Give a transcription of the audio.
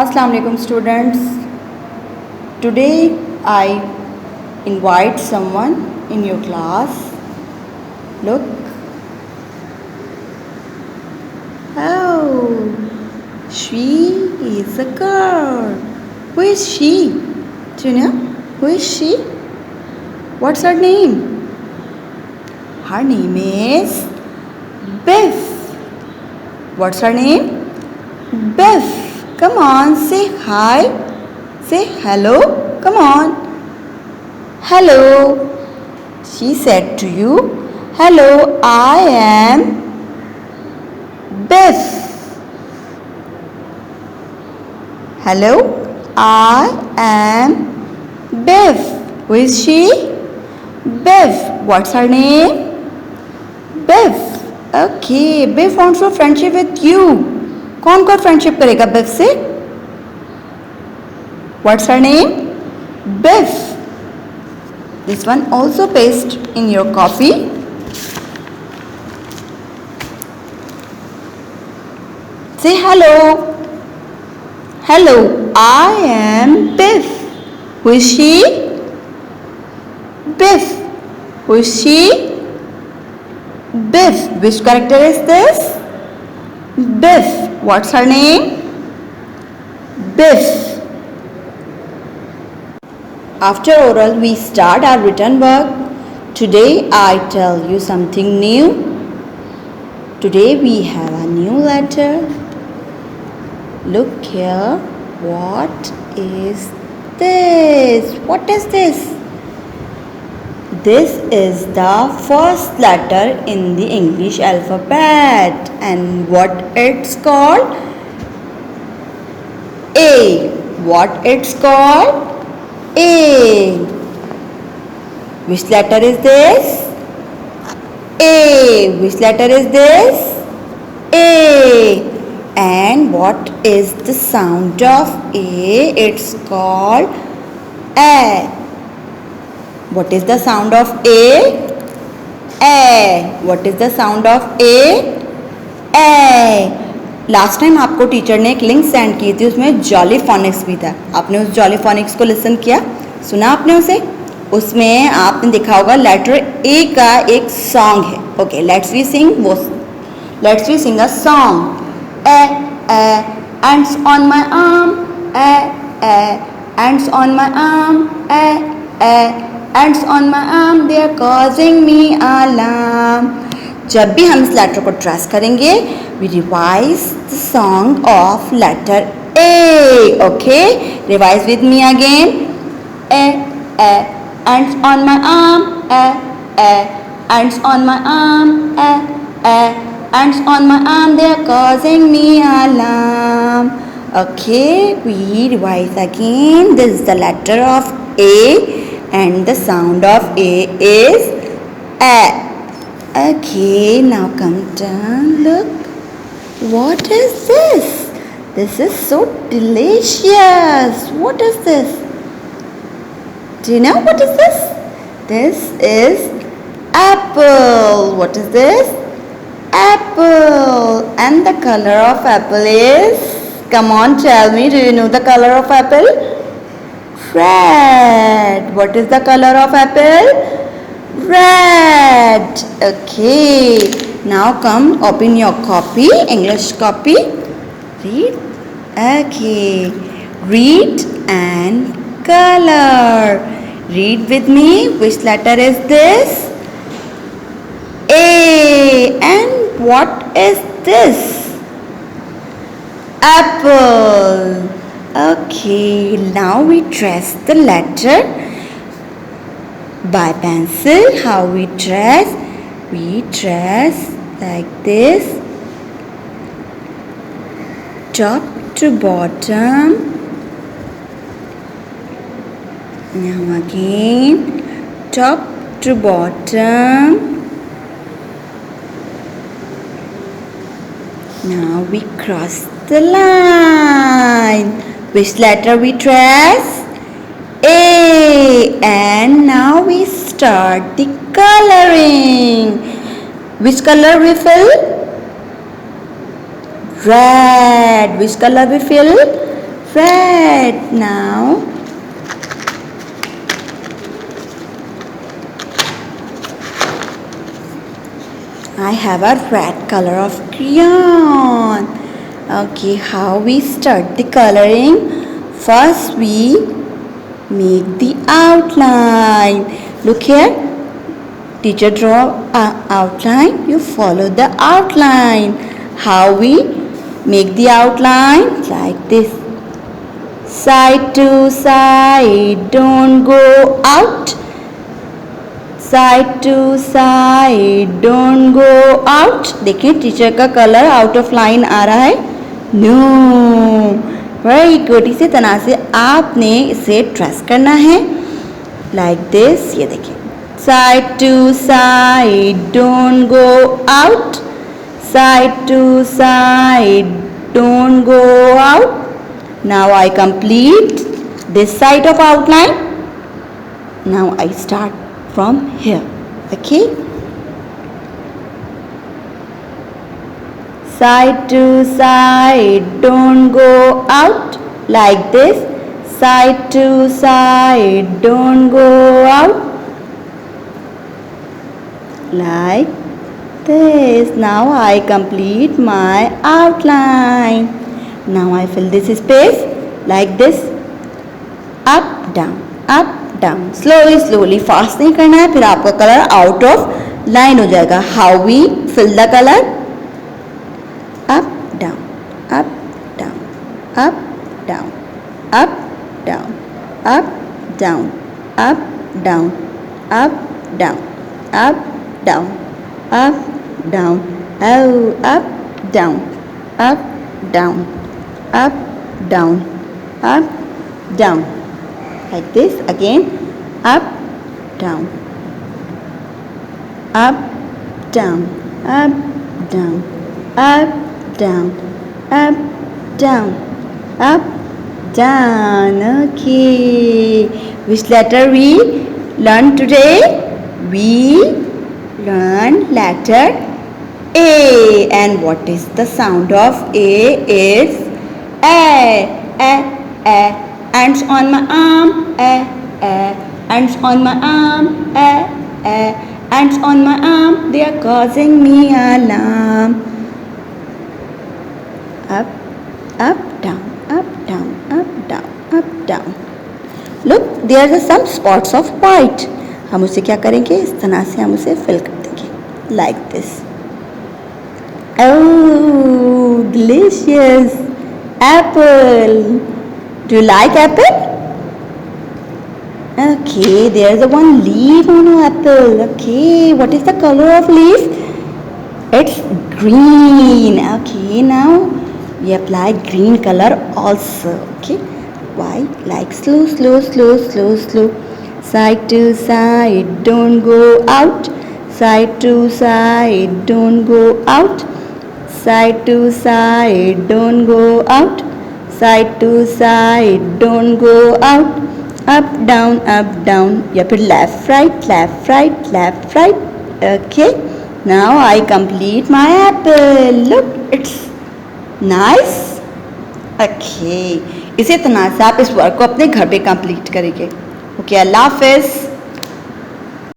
Assalamu alaikum students. Today I invite someone in your class. Look. Oh, she is a girl. Who is she? Do you know? Who is she? What's her name? Her name is Biff. What's her name? Biff. Come on, say hi. Say hello. Come on. Hello. She said to you, hello, I am Biff. Hello, I am Biff. Who is she? Biff. What's her name? Biff. Okay, Biff wants to friendship with you. कौन कौन friendship करेगा बिफ से? What's her name? Biff. This one also paste in your copy. Say hello. Hello, I am Biff. Who is she? Biff. Who is she? Biff. Which character is this? Biff. What's her name? Biff. After oral, we start our written work. Today, I tell you something new. Today, we have a new letter. Look here. What is this? What is this? This is the first letter in the English alphabet. And what it's called? A. What it's called? A. Which letter is this? A. Which letter is this? A. And what is the sound of A? It's called A. What is the sound of A? A. What is the sound of A? A. Last time आपको teacher ने एक link send की थी, उसमें jolly phoenix भी था. आपने उस जॉली फोनिक्स को लिसन किया, सुना आपने उसे? उसमें आपने देखा होगा लेटर ए का एक सॉन्ग है. Okay, let's we sing a song. A ants on my arm, ants on my arm, ants on my arm, they are causing me alarm. जब भी हम इस लेटर को ट्रेस करेंगे, we revise the song of letter A. Okay, revise with me again. Ants on my arm, ants on my arm, ants on my arm, they are causing me alarm. Okay, we revise again. This is the letter of A and the sound of A is A. Okay, now come down. Look, what is this? This is so delicious. What is this? Do you know what is this? This is apple. What is this? Apple. And the color of apple is? Come on, tell me. Do you know the color of apple? Red. What is the color of apple? Red. Okay. Now come, open your copy, English copy. Read. Okay. Read and color. Read with me. Which letter is this? A. And what is this? Apple. Okay. Now we trace the letter by pencil. How we trace? We trace like this, top to bottom. Now again, top to bottom. Now we cross the line. Which letter we trace? A. And now we start the coloring. Which color we fill? Red. Which color we fill? red. Now I have a red color of crayon. Okay, how we start the coloring? First we make the outline. Look here. Teacher draw an outline. You follow the outline. How we make the outline? Like this. Side to side, don't go out. Side to side don't go out. देखिए teacher का colour out of line आ रहा है. No, very good. इसी तरह से आपने इसे ट्रेस करना है लाइक दिस. ये देखिए side to side don't go out. Side to side don't go out. Now I complete this side of outline. Now I start from here. Okay, side to side don't go out. Like this. Side to side don't go out. Like this. Now I complete my outline. Now I fill this space like this. Up down, up down. Slowly slowly, fast नहीं करना है, फिर आपका colour out of line हो जाएगा. How we fill the colour? Up down, up down, up down, up down, up down, up down, up down, up down, up down, up down, up down, up down, up down. Like this again. Up down, up down, up down, up down, up down, up down. Okay, which letter we learn today? We learn letter A. And what is the sound of A? Is a. Ants on my arm, ants on my arm, ants on my arm, they are causing me alarm. Up, up, down, up, down, up, down, up, down. Look, there are some spots of white. हम उसे क्या करेंगे? इस तरह से हम उसे fill कर देंगे. Like this. Oh, delicious apple. Do you like apple? Okay, there's a one leaf on an apple. Okay, what is the color of leaf? It's green. Okay, now we apply green color also. Okay, why? Like slow, slow, slow, slow, slow. Side to side, don't go out. Side to side, don't go out. Side to side, don't go out. Side to side don't go out. Up down, up down. या फिर left right, left right, left right. Okay, now I complete my apple. Look, it's nice. Okay, इसी तरह से आप इस work को अपने घर पे कंप्लीट करेंगे. Okay, अल्लाह हाफिज़.